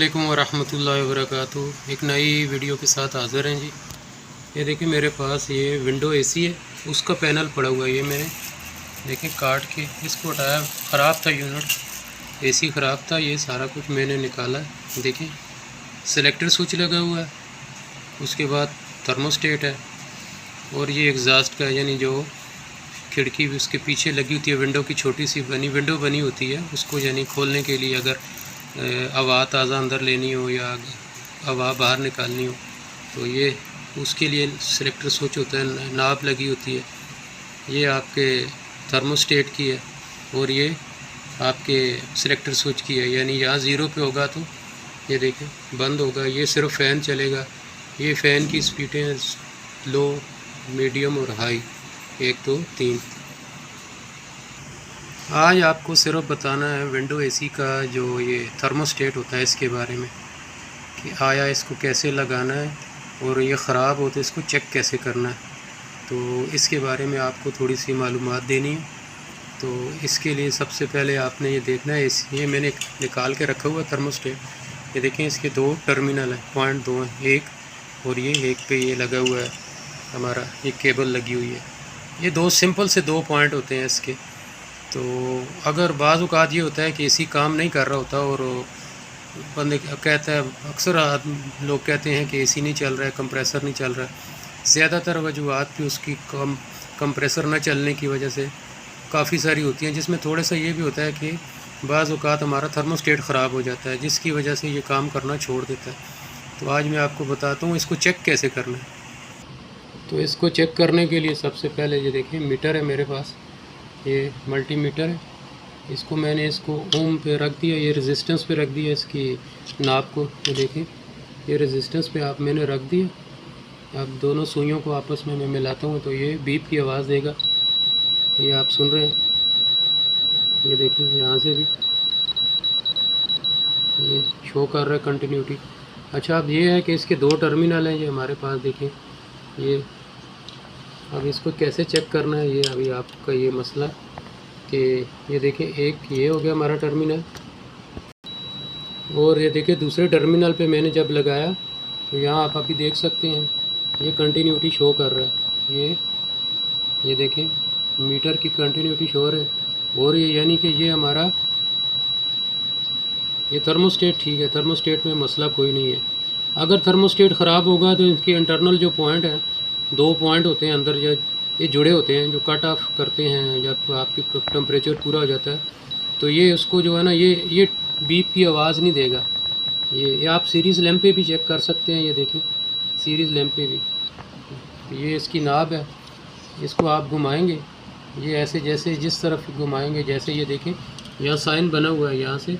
अस्सलामुअलैकुम वरहमतुल्लाहि वबरकातुहू। एक नई वीडियो के साथ हाज़िर हैं जी। ये देखिए मेरे पास ये विंडो एसी है, उसका पैनल पड़ा हुआ है। ये मैंने देखिए काट के इसको हटाया, ख़राब था यूनिट, एसी ख़राब था। ये सारा कुछ मैंने निकाला है। देखिए सेलेक्टर स्विच लगा हुआ है, उसके बाद थर्मोस्टेट है, और ये एग्जॉस्ट का यानी जो खिड़की भी उसके पीछे लगी होती है, विंडो की छोटी सी विंडो बनी होती है, उसको यानी खोलने के लिए अगर हवा ताज़ा अंदर लेनी हो या हवा बाहर निकालनी हो तो ये उसके लिए सेलेक्टर स्विच होता है, नाब लगी होती है। ये आपके थर्मोस्टेट की है और ये आपके सेलेक्टर स्विच की है। यानी यहाँ ज़ीरो पे होगा तो ये देखें बंद होगा, ये सिर्फ फ़ैन चलेगा। ये फ़ैन की स्पीडें लो, मीडियम और हाई, 1 2 3। आज आपको सिर्फ बताना है विंडो एसी का जो ये थर्मोस्टेट होता है इसके बारे में, कि आया इसको कैसे लगाना है और ये ख़राब हो तो इसको चेक कैसे करना है। तो इसके बारे में आपको थोड़ी सी मालूमात देनी है। तो इसके लिए सबसे पहले आपने ये देखना है, ये मैंने निकाल के रखा हुआ थर्मोस्टेट। ये देखें इसके 2 टर्मिनल हैं, पॉइंट 2 हैं, एक और ये एक पे ये लगा हुआ है हमारा, ये केबल लगी हुई है। ये 2 सिंपल से 2 पॉइंट होते हैं इसके। तो अगर बाज़ औक़ात ये होता है कि एसी काम नहीं कर रहा होता और बंदे कहता है, अक्सर लोग कहते हैं कि एसी नहीं चल रहा है, कंप्रेसर नहीं चल रहा है। ज़्यादातर वजूहात भी उसकी कंप्रेसर न चलने की वजह से काफ़ी सारी होती हैं, जिसमें थोड़ा सा ये भी होता है कि बाज़ औक़ात हमारा थर्मोस्टेट ख़राब हो जाता है, जिसकी वजह से ये काम करना छोड़ देता है। तो आज मैं आपको बताता हूँ इसको चेक कैसे करना है। तो इसको चेक करने के लिए सबसे पहले ये देखिए मीटर है मेरे पास, ये मल्टीमीटर है। इसको मैंने इसको ओम पे रख दिया, ये रेजिस्टेंस पे रख दिया इसकी नाप को। ये देखिए ये रेजिस्टेंस पे मैंने रख दिया। अब दोनों सुइयों को आपस में मैं मिलाता हूँ तो ये बीप की आवाज़ देगा, ये आप सुन रहे हैं। ये देखिए यहाँ से भी ये शो कर रहा है कंटिन्यूटी। अच्छा अब ये है कि इसके 2 टर्मिनल हैं ये हमारे पास, देखिए ये। अब इसको कैसे चेक करना है ये अभी आपका ये मसला कि ये देखिए एक ये हो गया हमारा टर्मिनल, और ये देखिए दूसरे टर्मिनल पे मैंने जब लगाया तो यहाँ आप अभी देख सकते हैं ये कंटिन्यूटी शो कर रहा है। ये देखें मीटर की कंटिन्यूटी शो है, और ये यानी कि ये हमारा ये थर्मोस्टेट ठीक है, थर्मोस्टेट में मसला कोई नहीं है। अगर थर्मोस्टेट ख़राब होगा तो इसके इंटरनल जो पॉइंट हैं, 2 पॉइंट होते हैं अंदर, जो ये जुड़े होते हैं, जो कट ऑफ करते हैं जब आपकी टेम्परेचर पूरा हो जाता है, तो ये उसको जो है ना ये बीप की आवाज़ नहीं देगा। ये आप सीरीज़ लैंप पे भी चेक कर सकते हैं। ये देखें सीरीज़ लैंप पे भी ये इसकी नाब है, इसको आप घुमाएंगे ये ऐसे, जैसे जिस तरफ घुमाएंगे, जैसे ये देखें यहाँ साइन बना हुआ है, यहाँ से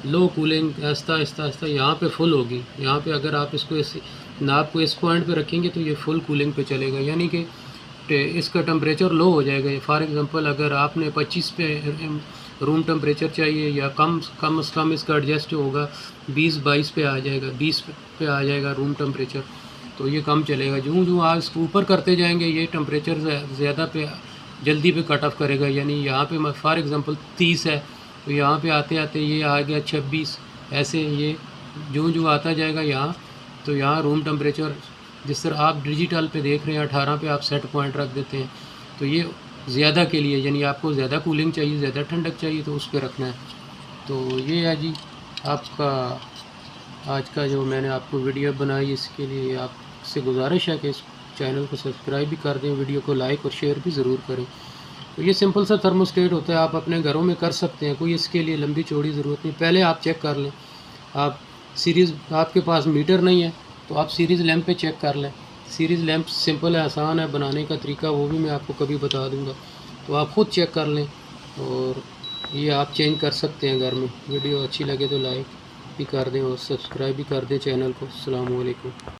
लो कूलिंग आहिस्ता आहिस्ता आहिस्ता यहाँ पे फुल होगी। यहाँ पे अगर आप इसको इस नाब को इस पॉइंट पे रखेंगे तो ये फुल कूलिंग पे चलेगा, यानी कि इसका टेम्परेचर लो हो जाएगा। फॉर एग्ज़ाम्पल अगर आपने 25 पे रूम टेम्परेचर चाहिए या कम से कम इसका एडजस्ट होगा 20-22 पे आ जाएगा, 20 पे आ जाएगा रूम टेम्परेचर, तो ये कम चलेगा। जो आप इसको ऊपर करते जाएंगे ये टेम्परेचर ज़्यादा पे जल्दी पे कट ऑफ करेगा। यानी यहाँ पे फॉर एग्ज़ाम्पल 30 है तो यहाँ पे आते आते ये आ गया 26, ऐसे ये जो आता जाएगा यहाँ। तो यहाँ रूम टेम्परेचर जिस तरह आप डिजिटल पे देख रहे हैं 18 पे आप सेट पॉइंट रख देते हैं, तो ये ज़्यादा के लिए, यानी आपको ज़्यादा कूलिंग चाहिए, ज़्यादा ठंडक चाहिए तो उस पर रखना है। तो ये है जी आपका आज का जो मैंने आपको वीडियो बनाई, इसके लिए आपसे गुजारिश है कि इस चैनल को सब्सक्राइब भी कर दें, वीडियो को लाइक और शेयर भी ज़रूर करें। तो ये सिंपल सा थर्मोस्टेट होता है, आप अपने घरों में कर सकते हैं, कोई इसके लिए लंबी चौड़ी ज़रूरत नहीं। पहले आप चेक कर लें, आप सीरीज़, आपके पास मीटर नहीं है तो आप सीरीज़ लैंप पे चेक कर लें। सीरीज़ लैंप सिंपल है, आसान है बनाने का तरीका, वो भी मैं आपको कभी बता दूंगा, तो आप ख़ुद चेक कर लें और ये आप चेंज कर सकते हैं घर में। वीडियो अच्छी लगे तो लाइक भी कर दें और सब्सक्राइब भी कर दें चैनल को। अस्सलाम वालेकुम।